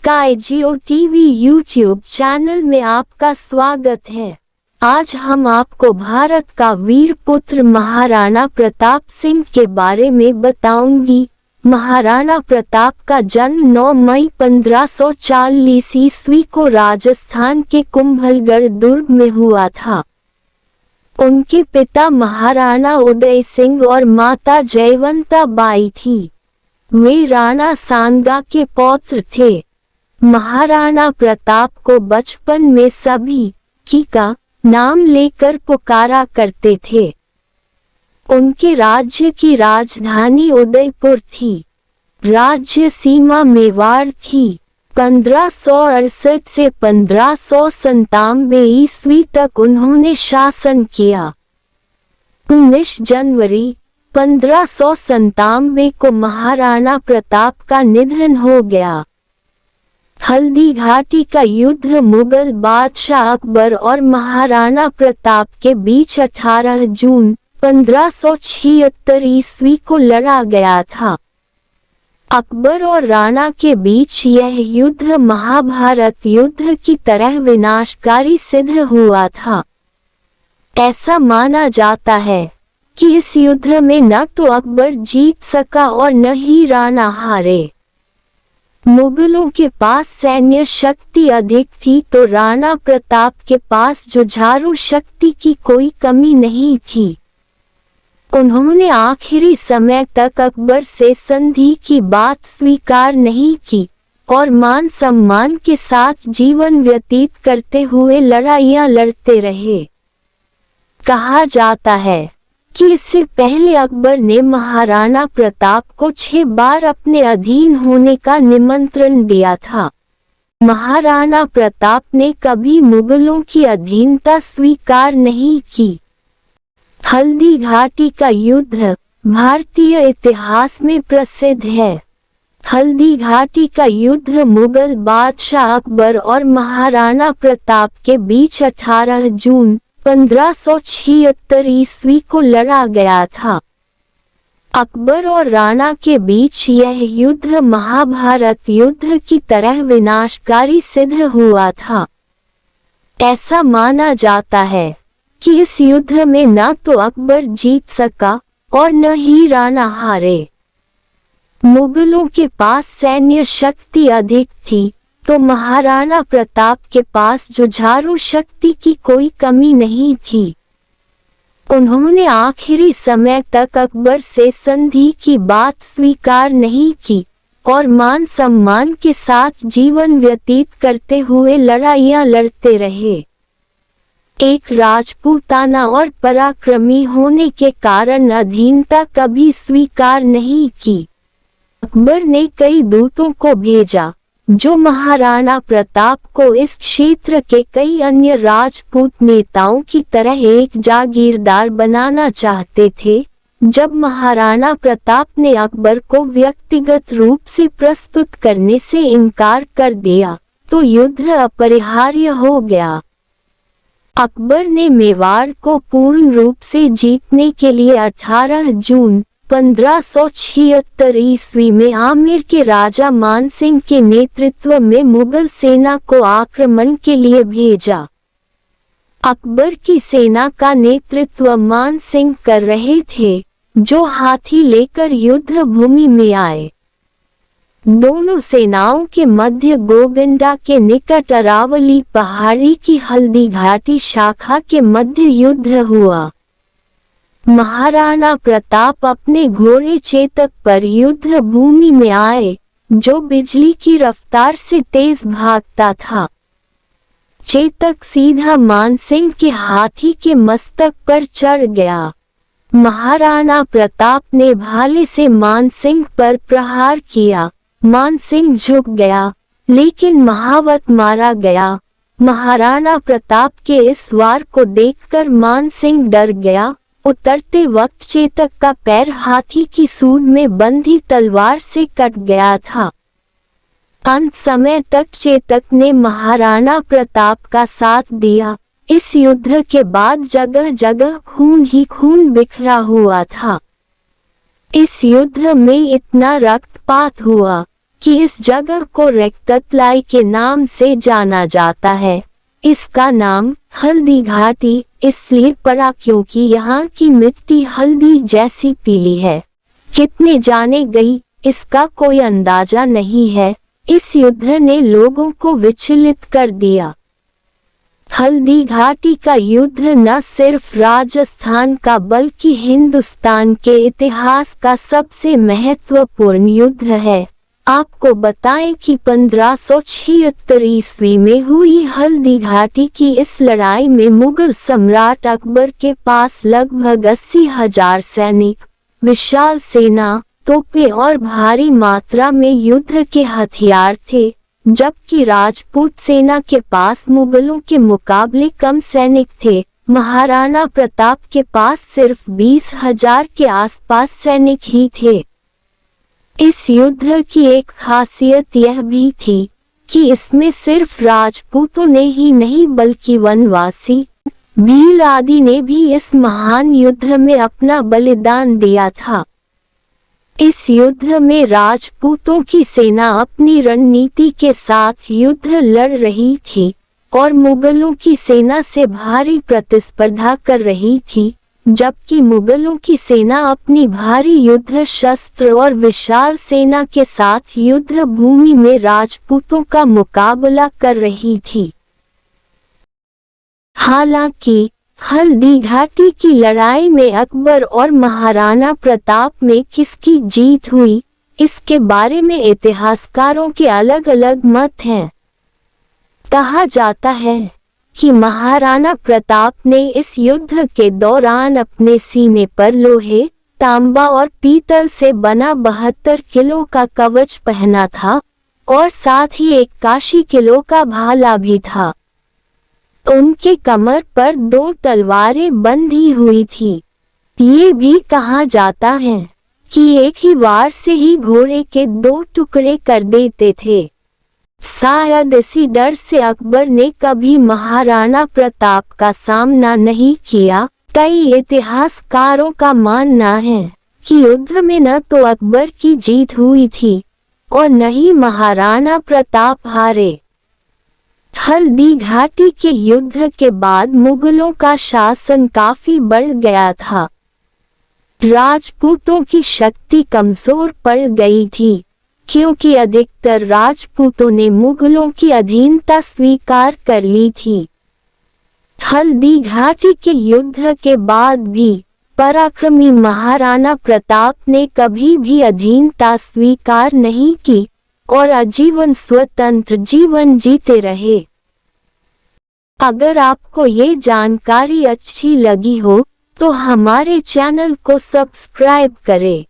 Sky जियो TV YouTube channel में आपका स्वागत है। आज हम आपको भारत का वीर पुत्र महाराणा प्रताप सिंह के बारे में बताऊंगी। महाराणा प्रताप का जन्म 9 मई 1540 ईस्वी को राजस्थान के कुंभलगढ़ दुर्ग में हुआ था। उनके पिता महाराणा उदय सिंह और माता जयवंता बाई थी। वे राणा सांगा के पौत्र थे। महाराणा प्रताप को बचपन में सभी की का नाम लेकर पुकारा करते थे। उनके राज्य की राजधानी उदयपुर थी। राज्य सीमा मेवाड़ थी। 1568 से 1597 ईस्वी तक उन्होंने शासन किया। 19 जनवरी 1597 को महाराणा प्रताप का निधन हो गया। हल्दी घाटी का युद्ध मुगल बादशाह अकबर और महाराणा प्रताप के बीच 18 जून 1576 ईस्वी को लड़ा गया था। अकबर और राणा के बीच यह युद्ध महाभारत युद्ध की तरह विनाशकारी सिद्ध हुआ था। ऐसा माना जाता है कि इस युद्ध में न तो अकबर जीत सका और न ही राणा हारे। मुगलों के पास सैन्य शक्ति अधिक थी तो राणा प्रताप के पास जुझारू शक्ति की कोई कमी नहीं थी। उन्होंने आखिरी समय तक अकबर से संधि की बात स्वीकार नहीं की और मान सम्मान के साथ जीवन व्यतीत करते हुए लड़ाइयां लड़ते रहे। कहा जाता है कि इससे पहले अकबर ने महाराणा प्रताप को 6 बार अपने अधीन होने का निमंत्रण दिया था। महाराणा प्रताप ने कभी मुगलों की अधीनता स्वीकार नहीं की। हल्दी घाटी का युद्ध भारतीय इतिहास में प्रसिद्ध है। हल्दी घाटी का युद्ध मुगल बादशाह अकबर और महाराणा प्रताप के बीच 18 जून 1576 ईस्वी को लड़ा गया था। अकबर और राणा के बीच यह युद्ध महाभारत युद्ध की तरह विनाशकारी सिद्ध हुआ था। ऐसा माना जाता है कि इस युद्ध में न तो अकबर जीत सका और न ही राणा हारे। मुगलों के पास सैन्य शक्ति अधिक थी तो महाराणा प्रताप के पास जुझारू शक्ति की कोई कमी नहीं थी। उन्होंने आखिरी समय तक अकबर से संधि की बात स्वीकार नहीं की और मान सम्मान के साथ जीवन व्यतीत करते हुए लड़ाइयां लड़ते रहे। एक राजपूताना और पराक्रमी होने के कारण अधीनता कभी स्वीकार नहीं की। अकबर ने कई दूतों को भेजा जो महाराणा प्रताप को इस क्षेत्र के कई अन्य राजपूत नेताओं की तरह एक जागीरदार बनाना चाहते थे। जब महाराणा प्रताप ने अकबर को व्यक्तिगत रूप से प्रस्तुत करने से इनकार कर दिया तो युद्ध अपरिहार्य हो गया। अकबर ने मेवाड़ को पूर्ण रूप से जीतने के लिए 18 जून 1576 ईस्वी में आमेर के राजा मानसिंह के नेतृत्व में मुगल सेना को आक्रमण के लिए भेजा। अकबर की सेना का नेतृत्व मानसिंह कर रहे थे जो हाथी लेकर युद्ध भूमि में आए। दोनों सेनाओं के मध्य गोगंडा के निकट अरावली पहाड़ी की हल्दी घाटी शाखा के मध्य युद्ध हुआ। महाराणा प्रताप अपने घोड़े चेतक पर युद्ध भूमि में आए जो बिजली की रफ्तार से तेज भागता था। चेतक सीधा मानसिंह के हाथी के मस्तक पर चढ़ गया। महाराणा प्रताप ने भाले से मानसिंह पर प्रहार किया। मानसिंह झुक गया लेकिन महावत मारा गया। महाराणा प्रताप के इस वार को देखकर मानसिंह डर गया। उतरते वक्त चेतक का पैर हाथी की सूंड में बंधी तलवार से कट गया था। अंत समय तक चेतक ने महाराणा प्रताप का साथ दिया। इस युद्ध के बाद जगह जगह खून ही खून बिखरा हुआ था। इस युद्ध में इतना रक्तपात हुआ कि इस जगह को रेक्ततलाई के नाम से जाना जाता है। इसका नाम हल्दी घाटी इसलिए पड़ा क्योंकि यहाँ की मिट्टी हल्दी जैसी पीली है। कितने जाने गई इसका कोई अंदाजा नहीं है। इस युद्ध ने लोगों को विचलित कर दिया। हल्दी घाटी का युद्ध न सिर्फ राजस्थान का बल्कि हिंदुस्तान के इतिहास का सबसे महत्वपूर्ण युद्ध है। आपको बताएं कि 1576 ईस्वी में हुई हल्दी घाटी की इस लड़ाई में मुगल सम्राट अकबर के पास लगभग 80,000 सैनिक, विशाल सेना, तोपें और भारी मात्रा में युद्ध के हथियार थे, जबकि राजपूत सेना के पास मुगलों के मुकाबले कम सैनिक थे। महाराणा प्रताप के पास सिर्फ 20,000 के आसपास सैनिक ही थे। इस युद्ध की एक खासियत यह भी थी कि इसमें सिर्फ राजपूतों ने ही नहीं बल्कि वनवासी, भील आदि ने भी इस महान युद्ध में अपना बलिदान दिया था। इस युद्ध में राजपूतों की सेना अपनी रणनीति के साथ युद्ध लड़ रही थी और मुगलों की सेना से भारी प्रतिस्पर्धा कर रही थी, जबकि मुगलों की सेना अपनी भारी युद्ध शस्त्र और विशाल सेना के साथ युद्ध भूमि में राजपूतों का मुकाबला कर रही थी। हालांकि हल्दी घाटी की लड़ाई में अकबर और महाराणा प्रताप में किसकी जीत हुई, इसके बारे में इतिहासकारों के अलग अलग मत हैं। कहा जाता है कि महाराणा प्रताप ने इस युद्ध के दौरान अपने सीने पर लोहे, तांबा और पीतल से बना 72 किलो का कवच पहना था और साथ ही 81 किलो का भाला भी था। उनके कमर पर 2 तलवारें बंधी हुई थी। ये भी कहा जाता है कि एक ही वार से ही घोड़े के 2 टुकड़े कर देते थे। शायद इसी डर से अकबर ने कभी महाराणा प्रताप का सामना नहीं किया। कई इतिहासकारों का मानना है कि युद्ध में न तो अकबर की जीत हुई थी और न ही महाराणा प्रताप हारे। हल्दी घाटी के युद्ध के बाद मुगलों का शासन काफी बढ़ गया था। राजपूतों की शक्ति कमजोर पड़ गई थी क्योंकि अधिकतर राजपूतों ने मुगलों की अधीनता स्वीकार कर ली थी। हल्दी घाटी के युद्ध के बाद भी पराक्रमी महाराणा प्रताप ने कभी भी अधीनता स्वीकार नहीं की और आजीवन स्वतंत्र जीवन जीते रहे। अगर आपको ये जानकारी अच्छी लगी हो तो हमारे चैनल को सब्सक्राइब करें।